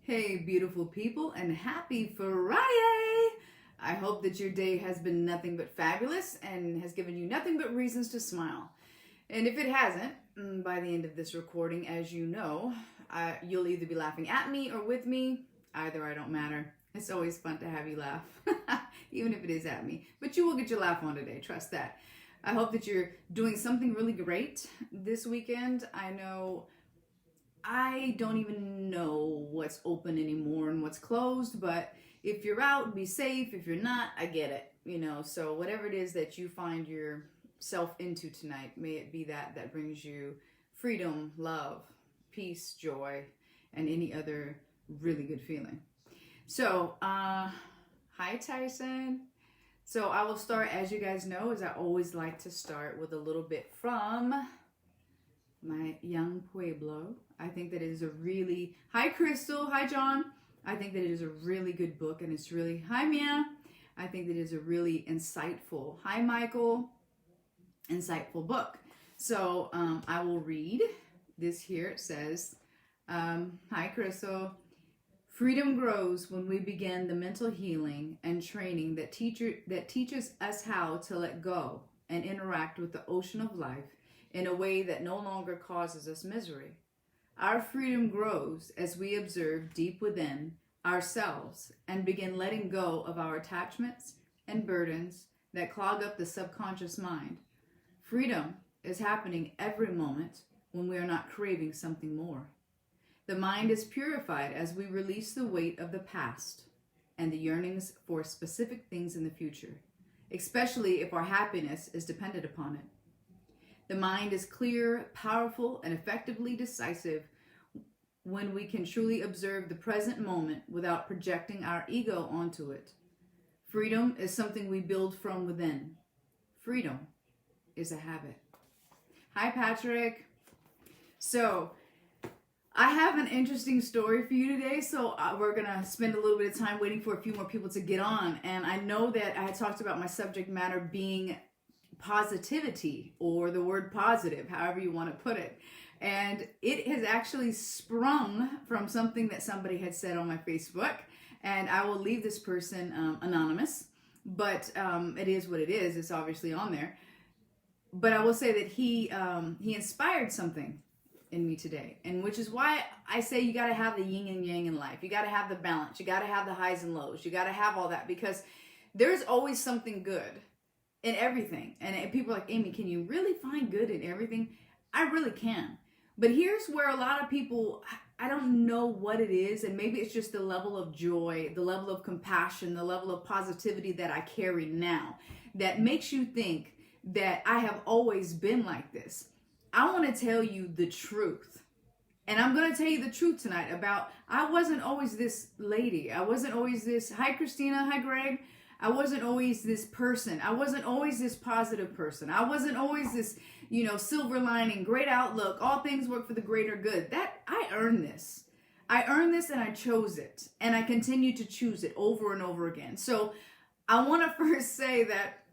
Hey, beautiful people, and happy Friday! I hope that your day has been nothing but fabulous and has given you nothing but reasons to smile. And if it hasn't, by the end of this recording, as you know, you'll either be laughing at me or with me. Either I don't matter. It's always fun to have you laugh, even if it is at me. But you will get your laugh on today, trust that. I hope that you're doing something really great this weekend. I know I don't even know what's open anymore and what's closed, but if you're out, be safe. If you're not, I get it, so whatever it is that you find yourself into tonight, may it be that brings you freedom, love, peace, joy, and any other really good feeling. So, hi Tyson. So I will start, as you guys know, as I always like to start with a little bit from my young Pueblo. I think that it is a really, hi Crystal, hi John. I think that it is a really good book, and it's really, hi Mia. I think that it is a really insightful, hi Michael, insightful book. So I will read this here. It says, hi Crystal. Freedom grows when we begin the mental healing and training that teaches us how to let go and interact with the ocean of life in a way that no longer causes us misery. Our freedom grows as we observe deep within ourselves and begin letting go of our attachments and burdens that clog up the subconscious mind. Freedom is happening every moment when we are not craving something more. The mind is purified as we release the weight of the past and the yearnings for specific things in the future, especially if our happiness is dependent upon it. The mind is clear, powerful, and effectively decisive when we can truly observe the present moment without projecting our ego onto it. Freedom is something we build from within. Freedom is a habit. Hi, Patrick. So, I have an interesting story for you today, so we're going to spend a little bit of time waiting for a few more people to get on. And I know that I had talked about my subject matter being positivity, or the word positive, however you want to put it. And it has actually sprung from something that somebody had said on my Facebook. And I will leave this person anonymous, but it is what it is. It's obviously on there. But I will say that he inspired something in me today, and which is why I say you got to have the yin and yang in life. You got to have the balance. You got to have the highs and lows. You got to have all that, because there's always something good in everything. And people are like, Amy, can you really find good in everything? I really can. But here's where a lot of people, I don't know what it is, and maybe it's just the level of joy, the level of compassion, the level of positivity that I carry now that makes you think that I have always been like this. I want to tell you the truth. And I'm going to tell you the truth tonight about, I wasn't always this lady. I wasn't always this, hi Christina, hi Greg. I wasn't always this person. I wasn't always this positive person. I wasn't always this, silver lining, great outlook, all things work for the greater good. That I earned this. I earned this, and I chose it. And I continue to choose it over and over again. So I want to first say that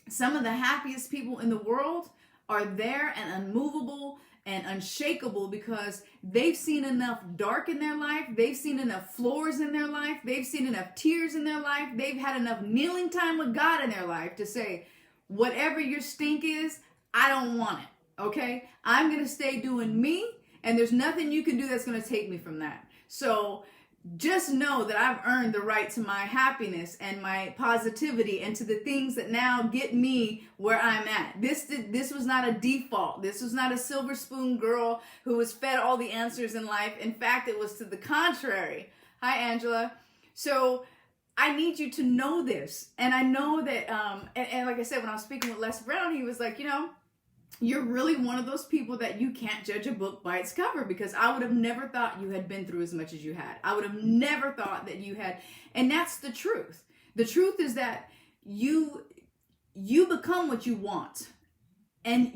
some of the happiest people in the world are there and unmovable and unshakable because they've seen enough dark in their life. They've seen enough floors in their life. They've seen enough tears in their life. They've had enough kneeling time with God in their life to say, whatever your stink is, I don't want it, okay? I'm going to stay doing me, and there's nothing you can do that's going to take me from that. So just know that I've earned the right to my happiness and my positivity and to the things that now get me where I'm at. This was not a default. This was not a silver spoon girl who was fed all the answers in life. In fact, it was to the contrary. Hi, Angela. So I need you to know this. And I know that, and like I said, when I was speaking with Les Brown, he was like, you're really one of those people that you can't judge a book by its cover, because I would have never thought you had been through as much as you had. I would have never thought that you had. And that's the truth. The truth is that you become what you want. And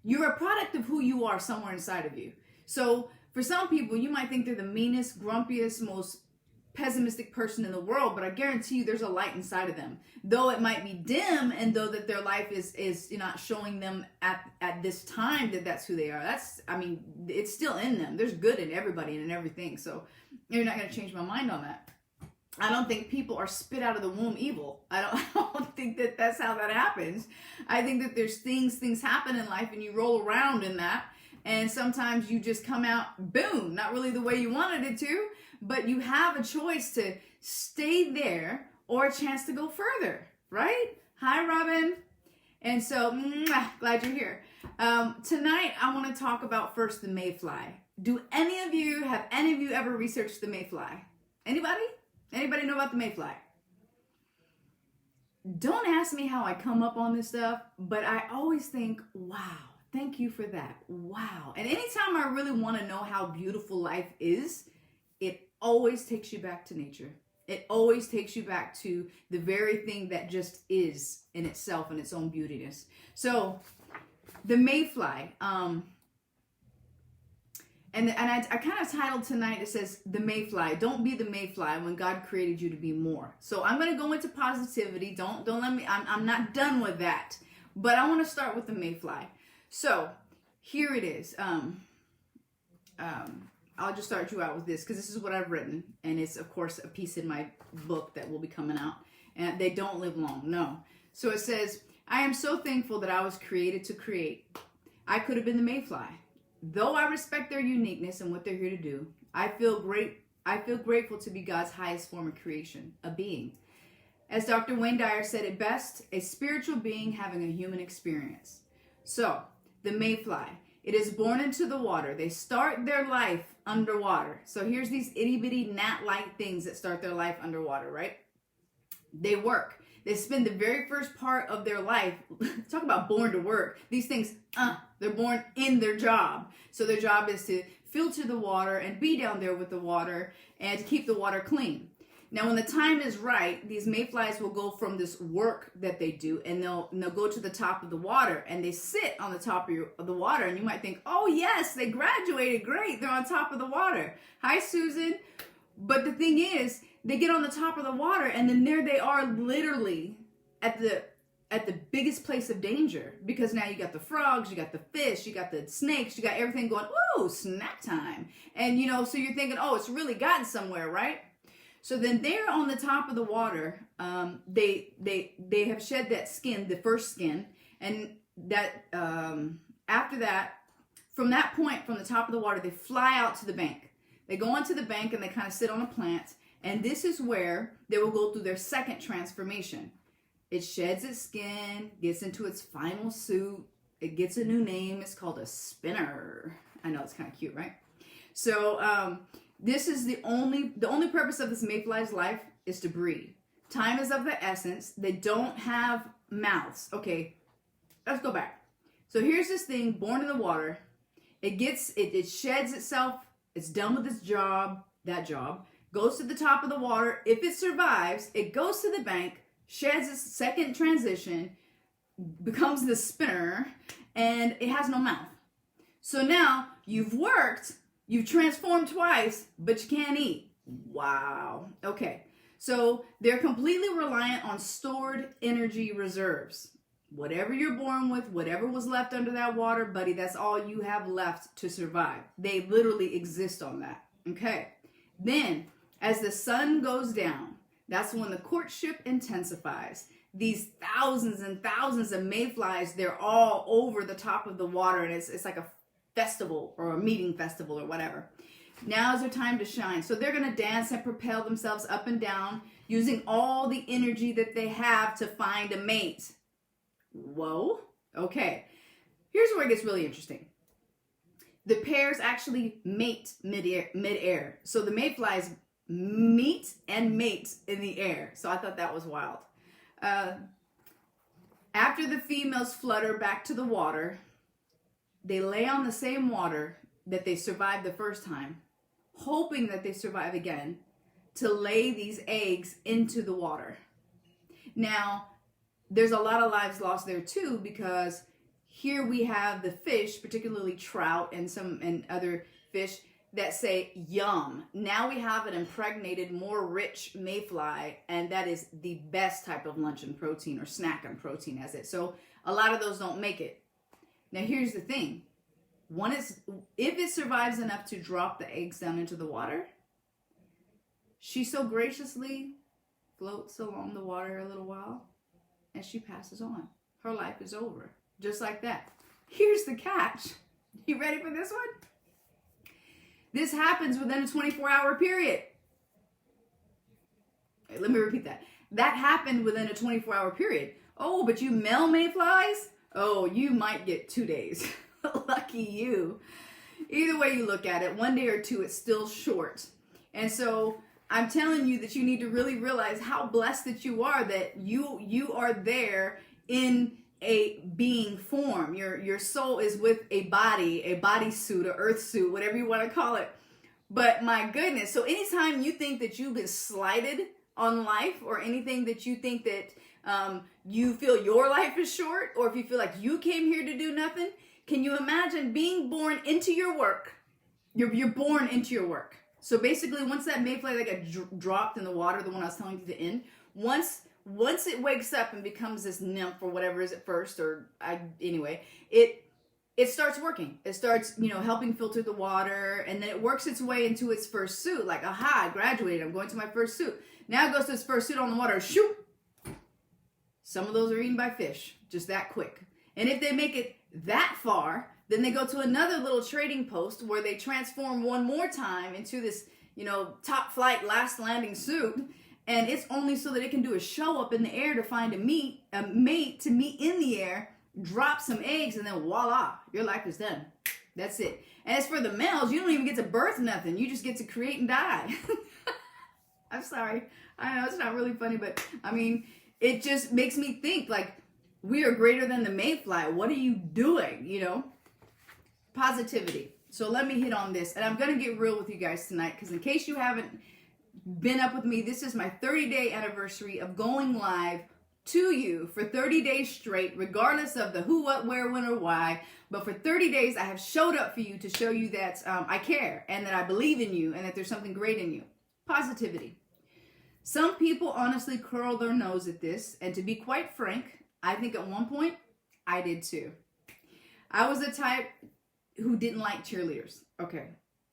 you're a product of who you are somewhere inside of you. So for some people, you might think they're the meanest, grumpiest, most pessimistic person in the world, but I guarantee you there's a light inside of them. Though it might be dim, and though that their life is not showing them at this time that that's who they are. It's still in them. There's good in everybody and in everything. So you're not going to change my mind on that. I don't think people are spit out of the womb evil. I don't think that that's how that happens. I think that there's things happen in life and you roll around in that. And sometimes you just come out, boom, not really the way you wanted it to, but you have a choice to stay there or a chance to go further, right? Hi, Robin. And so, glad you're here. Tonight, I want to talk about first the Mayfly. Have any of you ever researched the Mayfly? Anybody? Anybody know about the Mayfly? Don't ask me how I come up on this stuff, but I always think, wow, thank you for that. Wow. And anytime I really want to know how beautiful life is, it always takes you back to nature. It always takes you back to the very thing that just is in itself and its own beautiness. So the Mayfly, and I kind of titled tonight, it says, the Mayfly. Don't be the Mayfly when God created you to be more. So I'm going to go into positivity. Don't let me, I'm not done with that. But I want to start with the Mayfly. So here it is. I'll just start you out with this because this is what I've written. And it's, of course, a piece in my book that will be coming out. And they don't live long. No. So it says, I am so thankful that I was created to create. I could have been the Mayfly. Though I respect their uniqueness and what they're here to do, I feel grateful to be God's highest form of creation, a being. As Dr. Wayne Dyer said it best, a spiritual being having a human experience. So, the Mayfly, it is born into the water. They start their life underwater. So here's these itty bitty gnat-like things that start their life underwater, right? They work. They spend the very first part of their life, talk about born to work. These things, they're born in their job. So their job is to filter the water and be down there with the water and to keep the water clean. Now, when the time is right, these mayflies will go from this work that they do and they'll go to the top of the water and they sit on the top of the water. And you might think, oh yes, they graduated, great, they're on top of the water. Hi, Susan. But the thing is, they get on the top of the water and then there they are literally at the biggest place of danger, because now you got the frogs, you got the fish, you got the snakes, you got everything going, ooh, snack time. And so you're thinking, oh, it's really gotten somewhere, right? So then they're on the top of the water. They have shed that skin, the first skin, and that after that, from that point, from the top of the water, they fly out to the bank. They go onto the bank and they kind of sit on a plant. And this is where they will go through their second transformation. It sheds its skin, gets into its final suit. It gets a new name. It's called a spinner. I know, it's kind of cute, right? So this is the only purpose of this mayfly's life is to breed. Time is of the essence. They don't have mouths. Okay, let's go back. So here's this thing born in the water. It sheds itself. It's done with its job, goes to the top of the water. If it survives, it goes to the bank, sheds its second transition, becomes the spinner, and it has no mouth. So now you've worked, you've transformed twice, but you can't eat. Wow. Okay. So they're completely reliant on stored energy reserves. Whatever you're born with, whatever was left under that water, buddy, that's all you have left to survive. They literally exist on that. Okay. Then, as the sun goes down, that's when the courtship intensifies. These thousands and thousands of mayflies, they're all over the top of the water, and it's like a festival or a meeting festival or whatever. Now is their time to shine. So they're going to dance and propel themselves up and down using all the energy that they have to find a mate. Whoa. Okay. Here's where it gets really interesting. The pairs actually mate mid-air. So the mayflies meet and mate in the air. So I thought that was wild. After the females flutter back to the water, they lay on the same water that they survived the first time, hoping that they survive again, to lay these eggs into the water. Now, there's a lot of lives lost there too, because here we have the fish, particularly trout and other fish. that say yum. Now we have an impregnated, more rich mayfly, and that is the best type of luncheon protein or snack and protein as it. So a lot of those don't make it. Now here's the thing. If it survives enough to drop the eggs down into the water, she so graciously floats along the water a little while and she passes on. Her life is over. Just like that. Here's the catch. You ready for this one? This happens within a 24-hour period. Let me repeat that. That happened within a 24-hour period. Oh, but you male mayflies? Oh, you might get 2 days. Lucky you. Either way you look at it, 1 day or two, it's still short. And so I'm telling you that you need to really realize how blessed that you are, that you are there in a being form. Your soul is with a bodysuit, a earth suit, whatever you want to call it. But my goodness, so anytime you think that you've been slighted on life, or anything that you think that you feel your life is short, or if you feel like you came here to do nothing, can you imagine being born into your work? You're born into your work. So basically, once that mayfly that got dropped in the water, the one I was telling you to end, once it wakes up and becomes this nymph or whatever is at first, anyway, it starts working. It starts, helping filter the water, and then it works its way into its first suit. Like, aha, I graduated. I'm going to my first suit. Now it goes to its first suit on the water. Shoot! Some of those are eaten by fish, just that quick. And if they make it that far, then they go to another little trading post where they transform one more time into this, top flight, last landing suit. And it's only so that it can do a show up in the air to find a mate to meet in the air, drop some eggs, and then voila, your life is done. That's it. And as for the males, you don't even get to birth nothing. You just get to create and die. I'm sorry. I know it's not really funny, but I mean, it just makes me think, like, we are greater than the mayfly. What are you doing, Positivity. So let me hit on this. And I'm going to get real with you guys tonight, because in case you haven't been up with me, this is my 30-day anniversary of going live to you for 30 days straight, regardless of the who, what, where, when, or why. But for 30 days, I have showed up for you to show you that I care, and that I believe in you, and that there's something great in you. Positivity. Some people honestly curl their nose at this, and to be quite frank, I think at one point, I did too. I was the type who didn't like cheerleaders. Okay.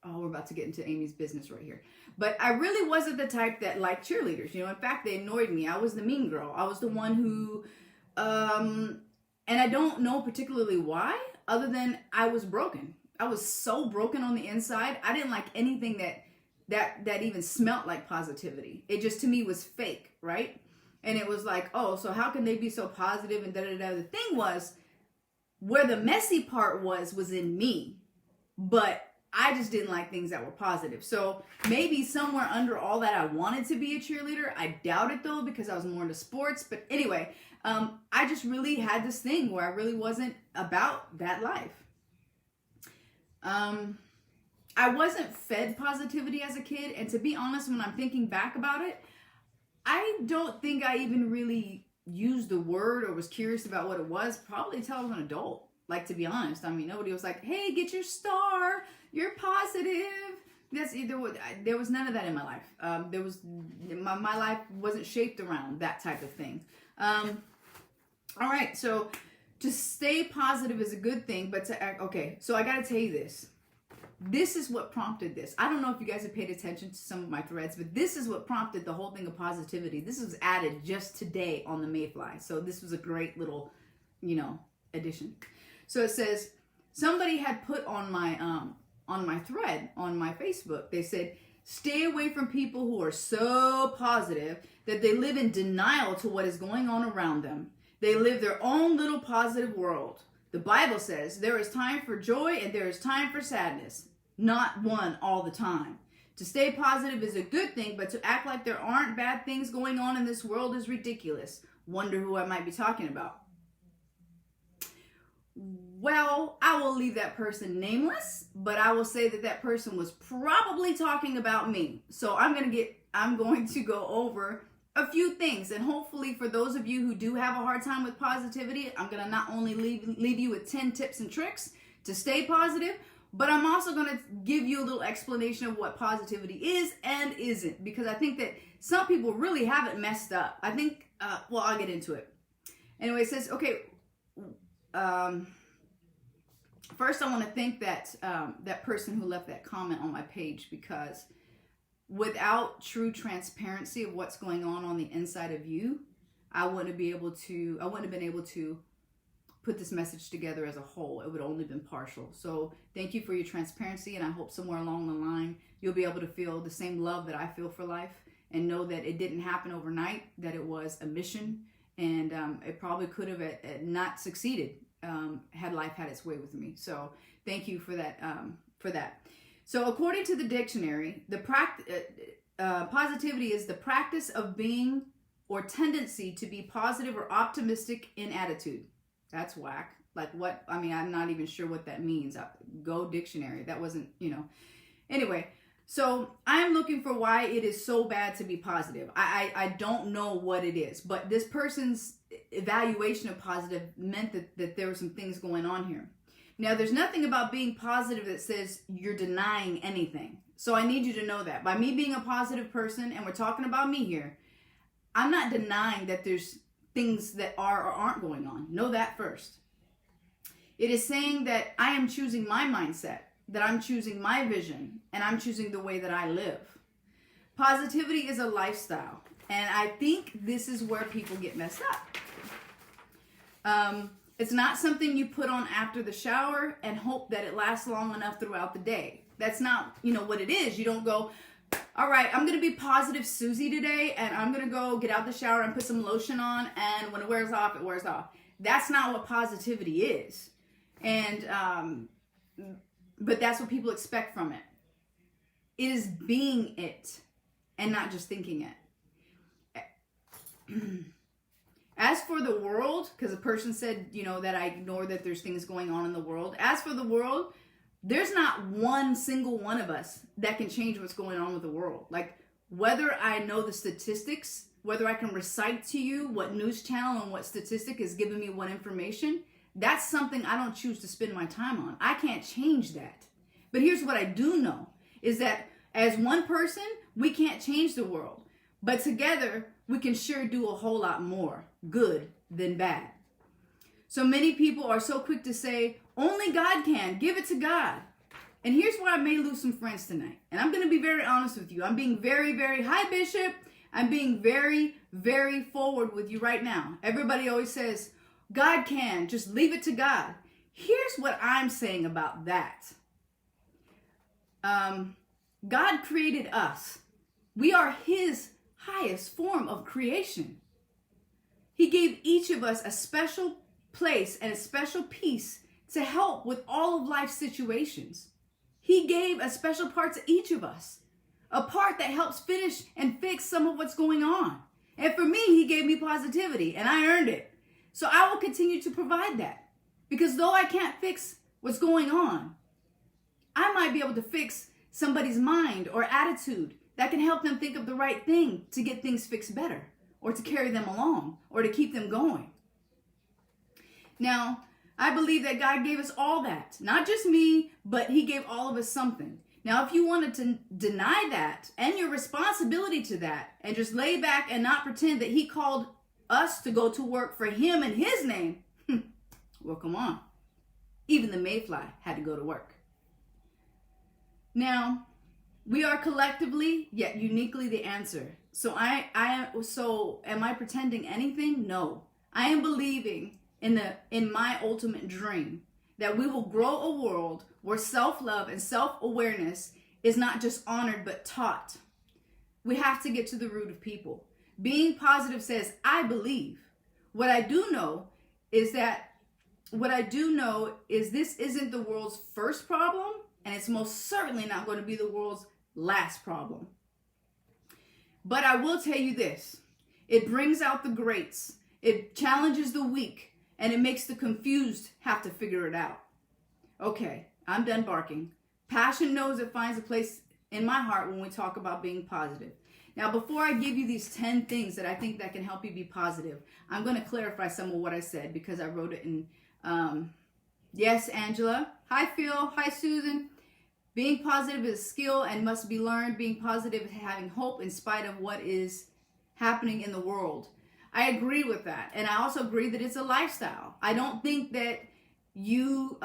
Oh, we're about to get into Amy's business right here. But I really wasn't the type that liked cheerleaders. In fact, they annoyed me. I was the mean girl. I was the one who, and I don't know particularly why, other than I was broken. I was so broken on the inside. I didn't like anything that even smelt like positivity. It just, to me, was fake, right? And it was like, oh, so how can they be so positive and da-da-da. The thing was, where the messy part was in me. But I just didn't like things that were positive. So maybe somewhere under all that, I wanted to be a cheerleader. I doubt it, though, because I was more into sports. But anyway, I just really had this thing where I really wasn't about that life. I wasn't fed positivity as a kid. And to be honest, when I'm thinking back about it, I don't think I even really used the word or was curious about what it was, probably until I was an adult. Like, to be honest, I mean, nobody was like, hey, get your star, you're positive. There was none of that in my life. My life wasn't shaped around that type of thing. All right, so to stay positive is a good thing, but to act, okay, so I gotta tell you this. This is what prompted this. I don't know if you guys have paid attention to some of my threads, but this is what prompted the whole thing of positivity. This was added just today on the Mayfly. So this was a great little, addition. So it says, somebody had put on my thread on my Facebook, they said, stay away from people who are so positive that they live in denial to what is going on around them. They live their own little positive world. The Bible says there is time for joy and there is time for sadness. Not one all the time. To stay positive is a good thing, but to act like there aren't bad things going on in this world is ridiculous. Wonder who I might be talking about. Well, I will leave that person nameless, but I will say that that person was probably talking about me. So I'm going to go over a few things, and hopefully for those of you who do have a hard time with positivity, I'm going to not only leave you with 10 tips and tricks to stay positive, But I'm also going to give you a little explanation of what positivity is and isn't, because I think that some people really have it messed up. I think, well, I'll get into it. Anyway, it says, okay, first I want to thank that person who left that comment on my page, because without true transparency of what's going on the inside of you, I wouldn't have been able to put this message together as a whole. It would have only been partial. So thank you for your transparency, and I hope somewhere along the line you'll be able to feel the same love that I feel for life, and know that it didn't happen overnight, that it was a mission, and it probably could have not succeeded had life had its way with me. So thank you for that. So according to the dictionary, positivity is the practice of being or tendency to be positive or optimistic in attitude. That's whack. Like what? I mean, I'm not even sure what that means. Go dictionary. That wasn't, Anyway, so I'm looking for why it is so bad to be positive. I don't know what it is, but this person's evaluation of positive meant that there were some things going on here. Now, there's nothing about being positive that says you're denying anything. So I need you to know that. By me being a positive person, and we're talking about me here, I'm not denying that there's things that are or aren't going on. Know that first. It is saying that I am choosing my mindset, that I'm choosing my vision, and I'm choosing the way that I live. Positivity is a lifestyle, and I think this is where people get messed up. It's not something you put on after the shower and hope that it lasts long enough throughout the day. That's not, what it is. You don't go, all right, I'm going to be positive Susie today, and I'm going to go get out the shower and put some lotion on, and when it wears off, it wears off. That's not what positivity is. And, but that's what people expect from it. It is being it and not just thinking it. As for the world, because a person said, that I ignore that there's things going on in the world. As for the world, there's not one single one of us that can change what's going on with the world. Like, whether I know the statistics, whether I can recite to you what news channel and what statistic is giving me what information, that's something I don't choose to spend my time on. I can't change that. But here's what I do know, is that as one person, we can't change the world. But together, we can sure do a whole lot more good than bad. So many people are so quick to say, only God can. Give it to God. And here's where I may lose some friends tonight. And I'm going to be very honest with you. I'm being very, very, hi, Bishop. I'm being very, very forward with you right now. Everybody always says, God can. Just leave it to God. Here's what I'm saying about that. God created us. We are His highest form of creation. He gave each of us a special place and a special piece to help with all of life's situations. He gave a special part to each of us, a part that helps finish and fix some of what's going on. And for me, He gave me positivity, and I earned it. So I will continue to provide that, because though I can't fix what's going on, I might be able to fix somebody's mind or attitude that can help them think of the right thing to get things fixed better, or to carry them along, or to keep them going. Now, I believe that God gave us all that. Not just me, but He gave all of us something. Now, if you wanted to deny that and your responsibility to that, and just lay back and not pretend that He called us to go to work for Him in His name, well, come on. Even the Mayfly had to go to work. Now, we are collectively, yet uniquely the answer. So am I pretending anything? No. I am believing in my ultimate dream that we will grow a world where self-love and self-awareness is not just honored but taught. We have to get to the root of people. Being positive says, I believe. What I do know is this isn't the world's first problem, and it's most certainly not going to be the world's last problem. But I will tell you this. It brings out the greats. It challenges the weak. And it makes the confused have to figure it out. Okay, I'm done barking. Passion knows it finds a place in my heart when we talk about being positive. Now, before I give you these 10 things that I think that can help you be positive, I'm going to clarify some of what I said, because I wrote it in Yes, Angela. Hi, Phil. Hi, Susan. Being positive is a skill and must be learned. Being positive is having hope in spite of what is happening in the world. I agree with that. And I also agree that it's a lifestyle. I don't think that you,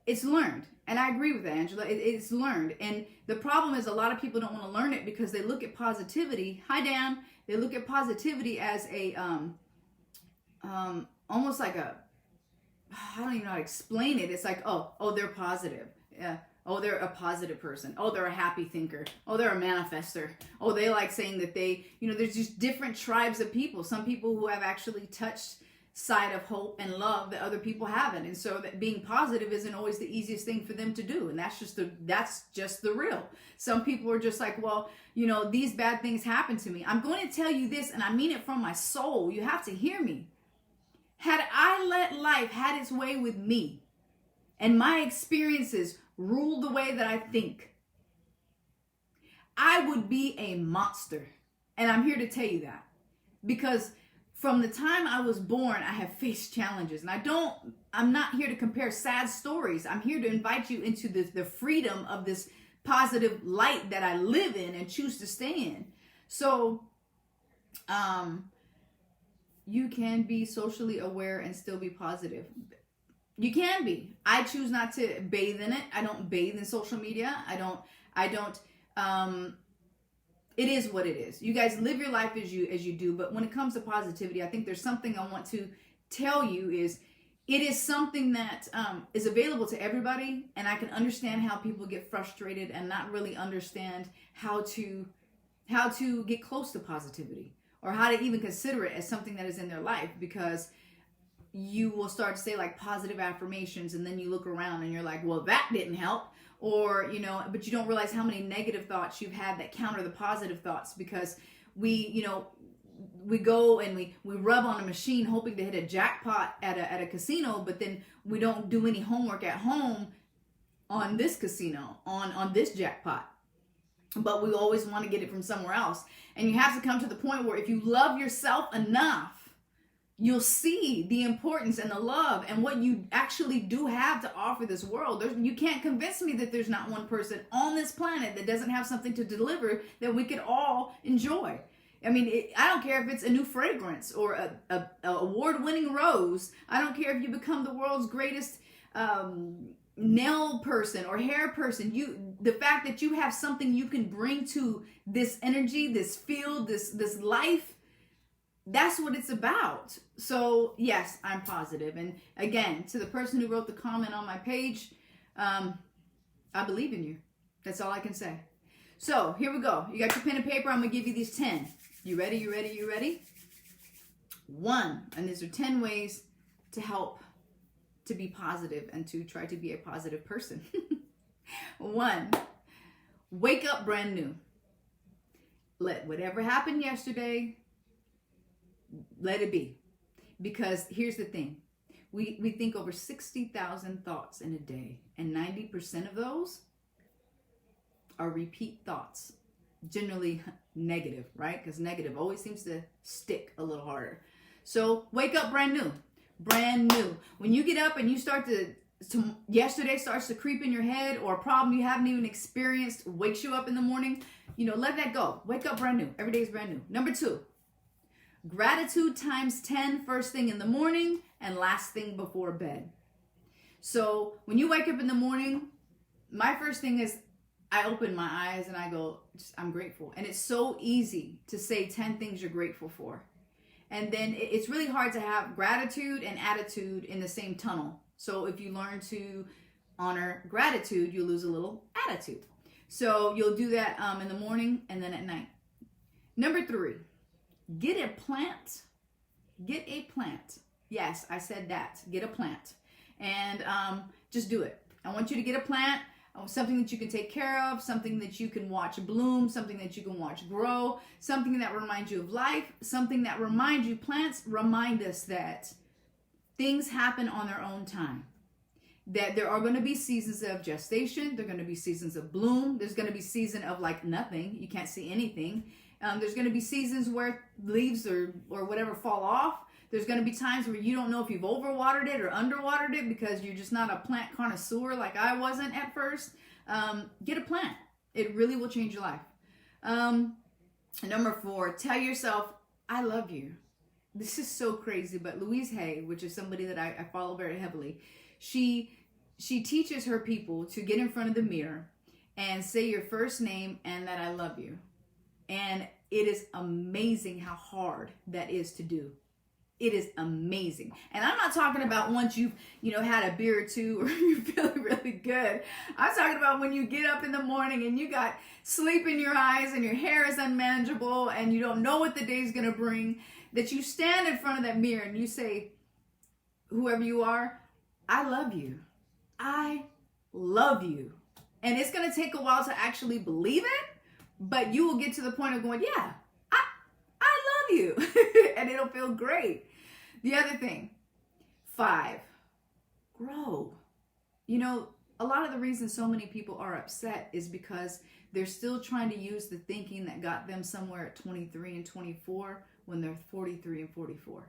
it's learned. And I agree with that, Angela. It's learned. And the problem is a lot of people don't want to learn it because they look at positivity. Hi, Dan. They look at positivity as a, almost like a, I don't even know how to explain it. It's like, oh, they're positive. Yeah. Oh, they're a positive person. Oh, they're a happy thinker. Oh, they're a manifester. Oh, they like saying that they, there's just different tribes of people. Some people who have actually touched side of hope and love that other people haven't. And so that being positive isn't always the easiest thing for them to do. And that's just the real. Some people are just like, well, these bad things happen to me. I'm going to tell you this, and I mean it from my soul. You have to hear me. Had I let life had its way with me and my experiences rule the way that I think, I would be a monster. And I'm here to tell you that. Because from the time I was born, I have faced challenges. And I'm not here to compare sad stories. I'm here to invite you into the freedom of this positive light that I live in and choose to stay in. So, you can be socially aware and still be positive. You can be. I choose not to bathe in it. I don't bathe in social media. I don't, it is what it is. You guys live your life as you do. But when it comes to positivity, I think there's something I want to tell you is it is something that is available to everybody. And I can understand how people get frustrated and not really understand how to get close to positivity or how to even consider it as something that is in their life, because you will start to say like positive affirmations and then you look around and you're like, well, that didn't help. Or, but you don't realize how many negative thoughts you've had that counter the positive thoughts, because we go and we rub on a machine hoping to hit a jackpot at a casino, but then we don't do any homework at home on this casino, on this jackpot. But we always want to get it from somewhere else. And you have to come to the point where if you love yourself enough, you'll see the importance and the love and what you actually do have to offer this world. You can't convince me that there's not one person on this planet that doesn't have something to deliver that we could all enjoy. I mean, I don't care if it's a new fragrance or a award-winning rose. I don't care if you become the world's greatest nail person or hair person. The fact that you have something you can bring to this energy, this field, this life, that's what it's about. So yes, I'm positive. And again, to the person who wrote the comment on my page, I believe in you. That's all I can say. So here we go. You got your pen and paper. I'm gonna give you these 10. You ready? You ready? You ready? 1, and these are 10 ways to help to be positive and to try to be a positive person. 1, wake up brand new. Let whatever happened yesterday, let it be. Because here's the thing. We think over 60,000 thoughts in a day, and 90% of those are repeat thoughts. Generally negative, right? Because negative always seems to stick a little harder. So wake up brand new. Brand new. When you get up and you start to yesterday starts to creep in your head, or a problem you haven't even experienced wakes you up in the morning, let that go. Wake up brand new. Every day is brand new. Number 2, gratitude times 10 first thing in the morning and last thing before bed. So when you wake up in the morning, my first thing is I open my eyes and I go, I'm grateful. And it's so easy to say 10 things you're grateful for. And then it's really hard to have gratitude and attitude in the same tunnel. So if you learn to honor gratitude, you lose a little attitude. So you'll do that in the morning and then at night. Number 3, get a plant. Get a plant. Yes, I said that. Get a plant. And just do it. I want you to get a plant. Something that you can take care of, something that you can watch bloom, something that you can watch grow, something that reminds you of life, something that reminds you. Plants remind us that things happen on their own time. That there are going to be seasons of gestation. There are going to be seasons of bloom. There's going to be season of like nothing. You can't see anything. There's going to be seasons where leaves or whatever fall off. There's going to be times where you don't know if you've overwatered it or underwatered it because you're just not a plant connoisseur like I wasn't at first. Get a plant. It really will change your life. Number 4, tell yourself, I love you. This is so crazy, but Louise Hay, which is somebody that I follow very heavily, she teaches her people to get in front of the mirror and say your first name and that I love you. And it is amazing how hard that is to do. It is amazing. And I'm not talking about once you've, had a beer or two or you're feeling really good. I'm talking about when you get up in the morning and you got sleep in your eyes and your hair is unmanageable and you don't know what the day's going to bring, that you stand in front of that mirror and you say, whoever you are, I love you. I love you. And it's going to take a while to actually believe it, but you will get to the point of going, yeah, I love you. And it'll feel great. The other thing, 5, grow. A lot of the reason so many people are upset is because they're still trying to use the thinking that got them somewhere at 23 and 24 when they're 43 and 44.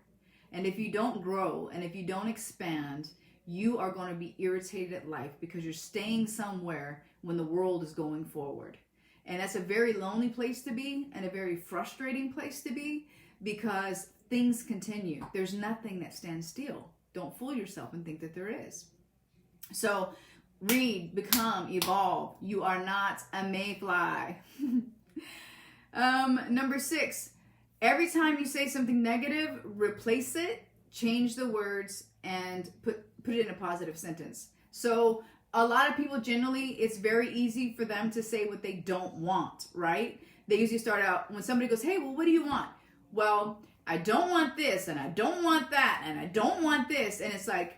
And if you don't grow and if you don't expand, you are going to be irritated at life because you're staying somewhere when the world is going forward. And that's a very lonely place to be and a very frustrating place to be because things continue. There's nothing that stands still. Don't fool yourself and think that there is. So read, become, evolve. You are not a Mayfly. Number 6, every time you say something negative, replace it, change the words, and put it in a positive sentence. So a lot of people generally, it's very easy for them to say what they don't want, right? They usually start out, when somebody goes, hey, well, what do you want? Well, I don't want this, and I don't want that, and I don't want this. And it's like,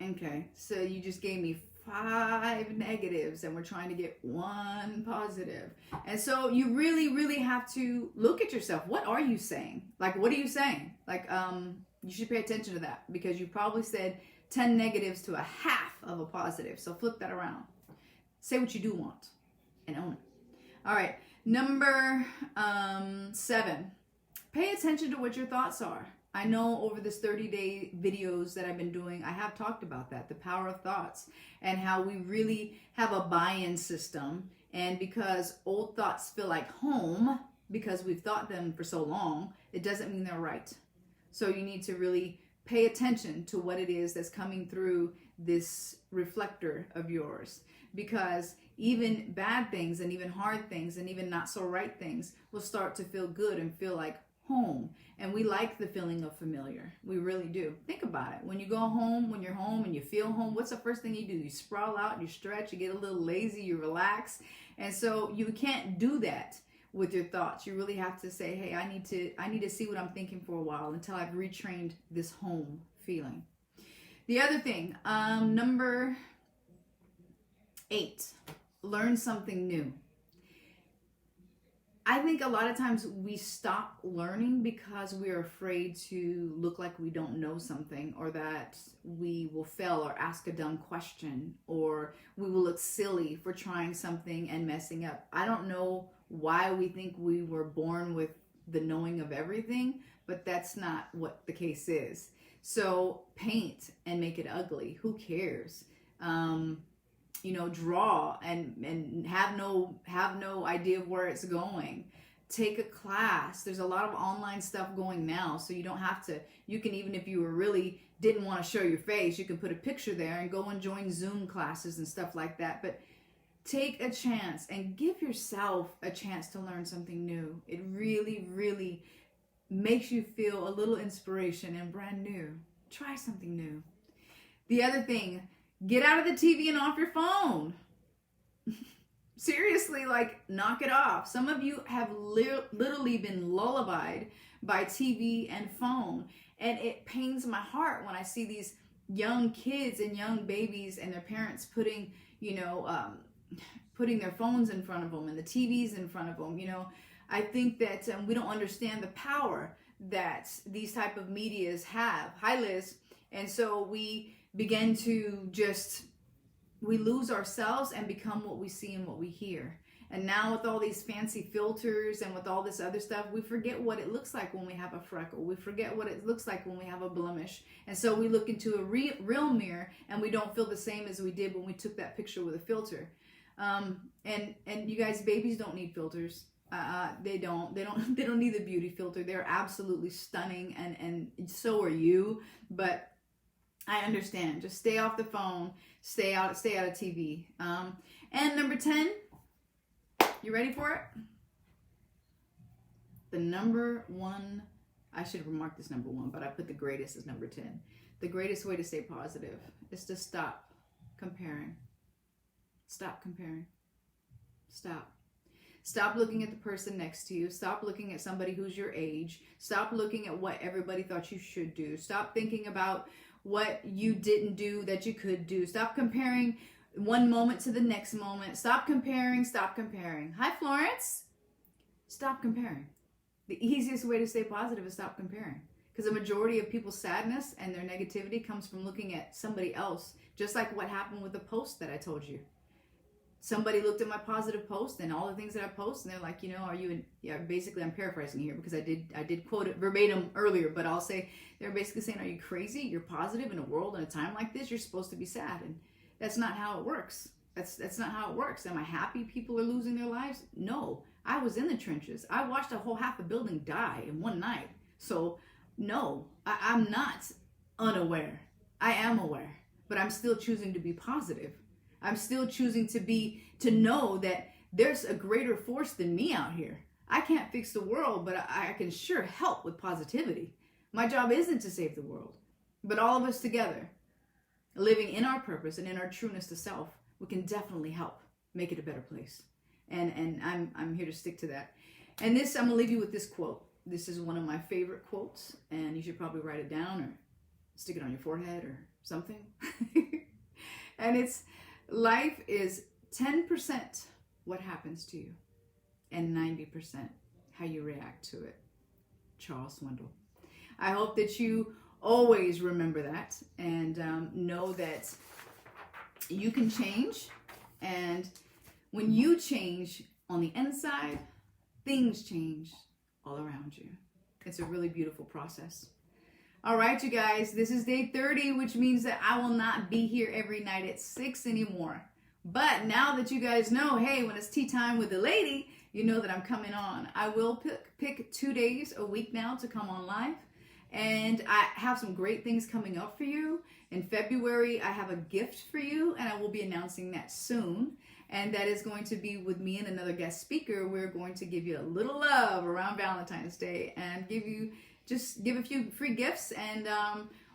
okay, so you just gave me 5 negatives, and we're trying to get 1 positive. And so you really, really have to look at yourself. What are you saying? Like, what are you saying? Like, you should pay attention to that because you probably said 10 negatives to a half of a positive. So flip that around. Say what you do want and own it. All right. Number 7, pay attention to what your thoughts are. I know over this 30-day videos that I've been doing, I have talked about that, the power of thoughts and how we really have a buy-in system. And because old thoughts feel like home, because we've thought them for so long, it doesn't mean they're right. So you need to really pay attention to what it is that's coming through this reflector of yours, because even bad things and even hard things and even not so right things will start to feel good and feel like home. And we like the feeling of familiar. We really do. Think about it. When you go home, when you're home and you feel home, what's the first thing you do? You sprawl out, you stretch, you get a little lazy, you relax. And so you can't do that with your thoughts. You really have to say, hey, I need to see what I'm thinking for a while until I've retrained this home feeling. The other thing, number 8, learn something new. I think a lot of times we stop learning because we're afraid to look like we don't know something, or that we will fail or ask a dumb question, or we will look silly for trying something and messing up. I don't know why we think we were born with the knowing of everything, but that's not what the case is. So paint and make it ugly. Who cares? Draw and have no idea of where it's going. Take a class. There's a lot of online stuff going now, so you don't have to. You can, even if you were really didn't want to show your face, you can put a picture there and go and join Zoom classes and stuff like that. But take a chance and give yourself a chance to learn something new. It really, really makes you feel a little inspiration and brand new. Try something new. The other thing, get out of the TV and off your phone. Seriously, knock it off. Some of you have literally been lullabied by TV and phone. And it pains my heart when I see these young kids and young babies and their parents putting their phones in front of them and the TVs in front of them. I think that we don't understand the power that these type of medias have. Hi, Liz. And so we begin to we lose ourselves and become what we see and what we hear. And now with all these fancy filters and with all this other stuff, we forget what it looks like when we have a freckle. We forget what it looks like when we have a blemish. And so we look into a real mirror and we don't feel the same as we did when we took that picture with a filter. And you guys, babies don't need filters. They don't need the beauty filter. They're absolutely stunning, and so are you. But I understand. Just stay off the phone. Stay out of TV. And number 10, you ready for it? The number one, I should have remarked this number 1, but I put the greatest as number 10. The greatest way to stay positive is to stop comparing. Stop comparing. Stop. Stop looking at the person next to you. Stop looking at somebody who's your age. Stop looking at what everybody thought you should do. Stop thinking about what you didn't do that you could do. Stop comparing one moment to the next moment. Stop comparing. Stop comparing. Hi, Florence. Stop comparing. The easiest way to stay positive is stop comparing. Because the majority of people's sadness and their negativity comes from looking at somebody else. Just like what happened with the post that I told you. Somebody looked at my positive post and all the things that I post, and they're like, are you in, yeah, basically I'm paraphrasing here because I did quote it verbatim earlier, but I'll say, they're basically saying, are you crazy? You're positive in a world, in a time like this, you're supposed to be sad. And that's not how it works. That's not how it works. Am I happy people are losing their lives? No, I was in the trenches. I watched a whole half a building die in one night. So no, I'm not unaware. I am aware, but I'm still choosing to be positive. I'm still choosing to know that there's a greater force than me out here. I can't fix the world, but I can sure help with positivity. My job isn't to save the world, but all of us together, living in our purpose and in our trueness to self, we can definitely help make it a better place. And I'm here to stick to that. And this, I'm gonna leave you with this quote. This is one of my favorite quotes, and you should probably write it down or stick it on your forehead or something. And it's, life is 10% what happens to you and 90% how you react to it. Charles Swindoll. I hope that you always remember that and know that you can change. And when you change on the inside, things change all around you. It's a really beautiful process. All right, you guys, this is day 30, which means that I will not be here every night at 6 anymore. But now that you guys know, hey, when it's tea time with the lady, you know that I'm coming on. I will pick 2 days a week now to come on live. And I have some great things coming up for you. In February, I have a gift for you, and I will be announcing that soon. And that is going to be with me and another guest speaker. We're going to give you a little love around Valentine's Day and give a few free gifts, and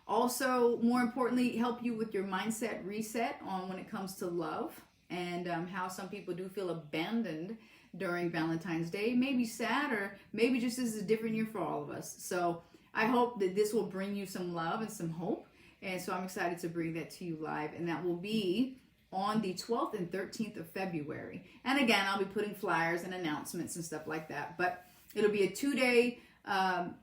also, more importantly, help you with your mindset reset on when it comes to love and how some people do feel abandoned during Valentine's Day. Maybe sad, or maybe just this is a different year for all of us. So I hope that this will bring you some love and some hope. And so I'm excited to bring that to you live, and that will be on the 12th and 13th of February. And again, I'll be putting flyers and announcements and stuff like that. But it'll be a 2-day, I'm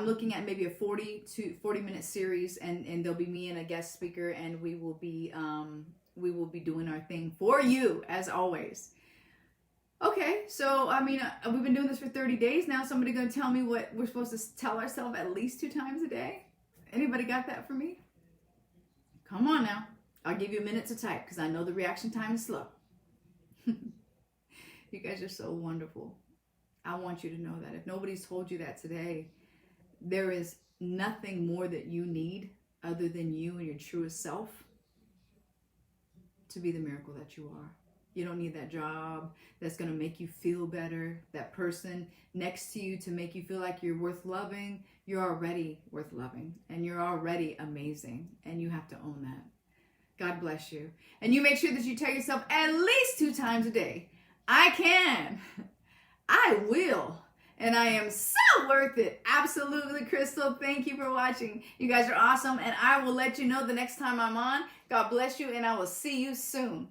looking at maybe a 40-minute series, and there'll be me and a guest speaker, and we will be doing our thing for you as always. Okay, so we've been doing this for 30 days now. Somebody gonna tell me what we're supposed to tell ourselves at least 2 times a day? Anybody got that for me? Come on now. I'll give you a minute to type because I know the reaction time is slow. You guys are so wonderful. I want you to know that. If nobody's told you that today, there is nothing more that you need other than you and your truest self to be the miracle that you are. You don't need that job that's going to make you feel better, that person next to you to make you feel like you're worth loving. You're already worth loving, and you're already amazing, and you have to own that. God bless you. And you make sure that you tell yourself at least 2 times a day, I can, I will, and I am so worth it. Absolutely, Crystal. Thank you for watching. You guys are awesome, and I will let you know the next time I'm on. God bless you, and I will see you soon.